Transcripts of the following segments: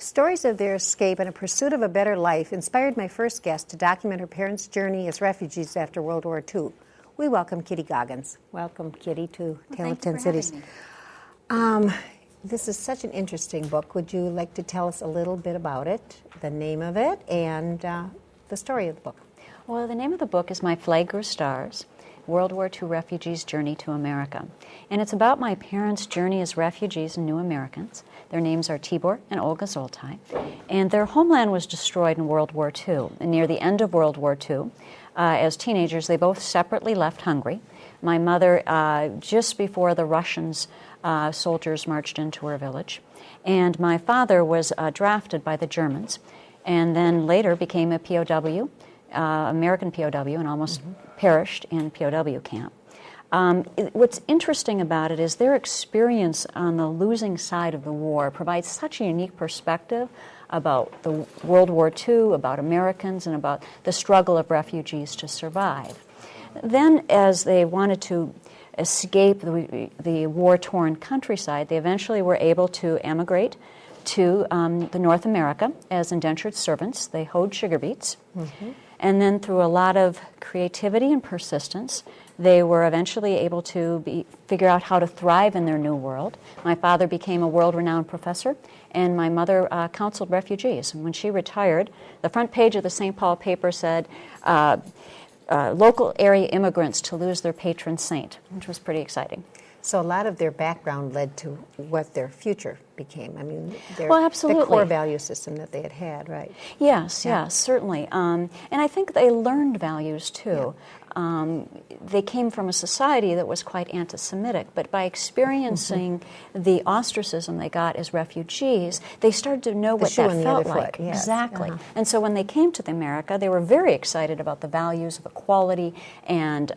Stories of their escape and a pursuit of a better life inspired my first guest to document her parents' journey as refugees after World War II. We welcome Kitty Gogins. Welcome, Kitty, to Tale of Ten Cities. This is such an interesting book. Would you like to tell us a little bit about it, the name of it, and the story of the book? Well, the name of the book is My Flag Grew Stars, World War II Refugees' Journey to America. And it's about my parents' journey as refugees and new Americans. Their names are Tibor and Olga Zoltai. And their homeland was destroyed in World War II. And near the end of World War II, as teenagers, they both separately left Hungary. My mother, just before the Russians, soldiers marched into her village. And my father was drafted by the Germans and then later became a POW, American POW, and almost perished in POW camp. What's interesting about it is their experience on the losing side of the war provides such a unique perspective about the World War II, about Americans, and about the struggle of refugees to survive. Then, as they wanted to escape the war-torn countryside, they eventually were able to emigrate to the North America as indentured servants. They hoed sugar beets. And then through a lot of creativity and persistence, they were eventually able to figure out how to thrive in their new world. My father became a world-renowned professor, and my mother counseled refugees. And when she retired, the front page of the St. Paul paper said, local area immigrants to lose their patron saint, which was pretty exciting. So a lot of their background led to what their future became. I mean, absolutely. The core value system that they had, right? Yes, certainly. And I think they learned values, too. They came from a society that was quite anti-Semitic, but by experiencing the ostracism they got as refugees, they started to know what that felt like. Yes. Exactly. And so when they came to America, they were very excited about the values of equality and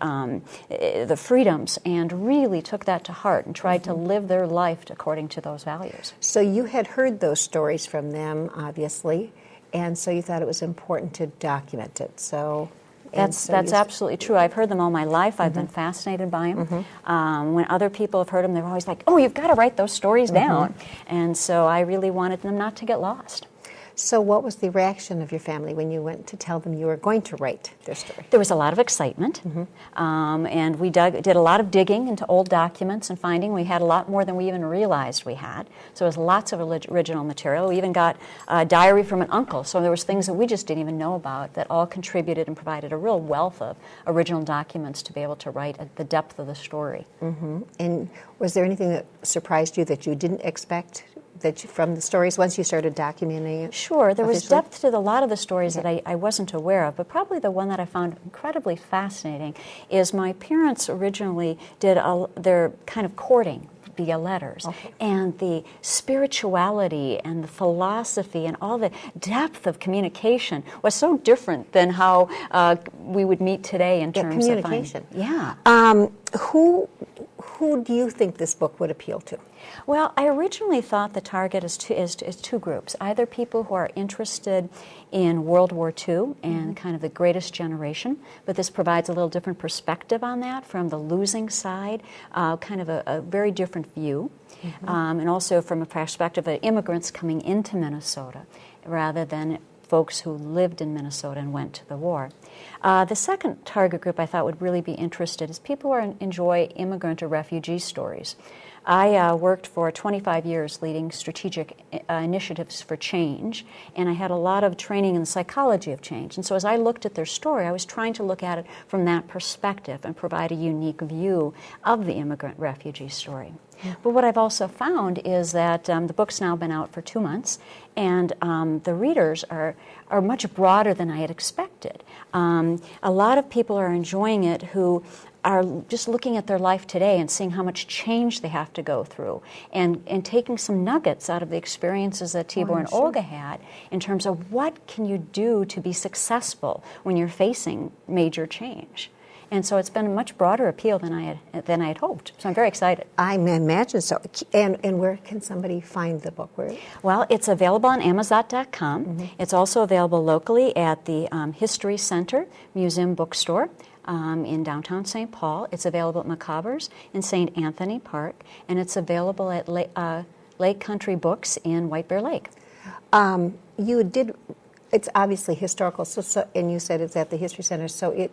the freedoms, and really took that to heart and tried to live their life according to those values. So you had heard those stories from them, obviously, and so you thought it was important to document it. That's absolutely true. I've heard them all my life. I've been fascinated by them. When other people have heard them, they're always like, oh, you've got to write those stories down. And so I really wanted them not to get lost. So what was the reaction of your family when you went to tell them you were going to write their story? There was a lot of excitement, and we did a lot of digging into old documents and finding we had a lot more than we even realized we had. So there was lots of original material. We even got a diary from an uncle, so there was things that we just didn't even know about that all contributed and provided a real wealth of original documents to be able to write at the depth of the story. And was there anything that surprised you that you didn't expect from the stories once you started documenting it? Sure. There was depth to a lot of the stories that I wasn't aware of, but probably the one that I found incredibly fascinating is my parents originally did their kind of courting via letters. And the spirituality and the philosophy and all the depth of communication was so different than how we would meet today in terms of communication. Who do you think this book would appeal to? Well, I originally thought the target is two groups. Either people who are interested in World War II and kind of the greatest generation, but this provides a little different perspective on that from the losing side, kind of a very different view, and also from a perspective of immigrants coming into Minnesota rather than folks who lived in Minnesota and went to the war. The second target group I thought would really be interested is people who enjoy immigrant or refugee stories. I worked for 25 years leading strategic initiatives for change, and I had a lot of training in the psychology of change. And so as I looked at their story, I was trying to look at it from that perspective and provide a unique view of the immigrant-refugee story. But what I've also found is that the book's now been out for 2 months, and the readers are much broader than I had expected. A lot of people are enjoying it who are just looking at their life today and seeing how much change they have to go through and taking some nuggets out of the experiences that Tibor and Olga had in terms of what can you do to be successful when you're facing major change. And so it's been a much broader appeal than I had hoped. So I'm very excited. I imagine so. And where can somebody find the book? Well, it's available on Amazon.com. It's also available locally at the History Center Museum Bookstore in downtown St. Paul. It's available at Macabre's in St. Anthony Park, and it's available at Lake Country Books in White Bear Lake. You did, it's obviously historical, and you said it's at the History Center, so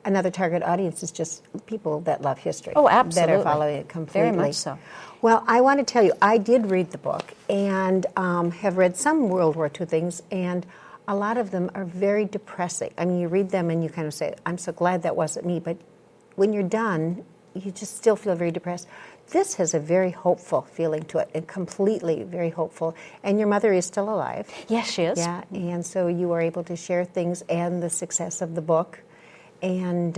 another target audience is just people that love history. Oh, absolutely. That are following it completely. Very much so. Well, I want to tell you, I did read the book and have read some World War II things, and a lot of them are very depressing. I mean, you read them and you kind of say, I'm so glad that wasn't me, but when you're done, you just still feel very depressed. This has a very hopeful feeling to it, and completely very hopeful. And your mother is still alive. Yes, she is. Yeah, and so you were able to share things and the success of the book. And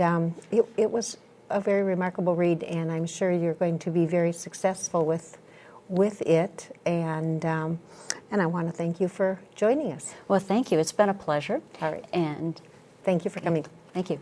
it was a very remarkable read, and I'm sure you're going to be very successful with it. And I want to thank you for joining us. Well, thank you. It's been a pleasure. All right. And thank you for coming. thank you.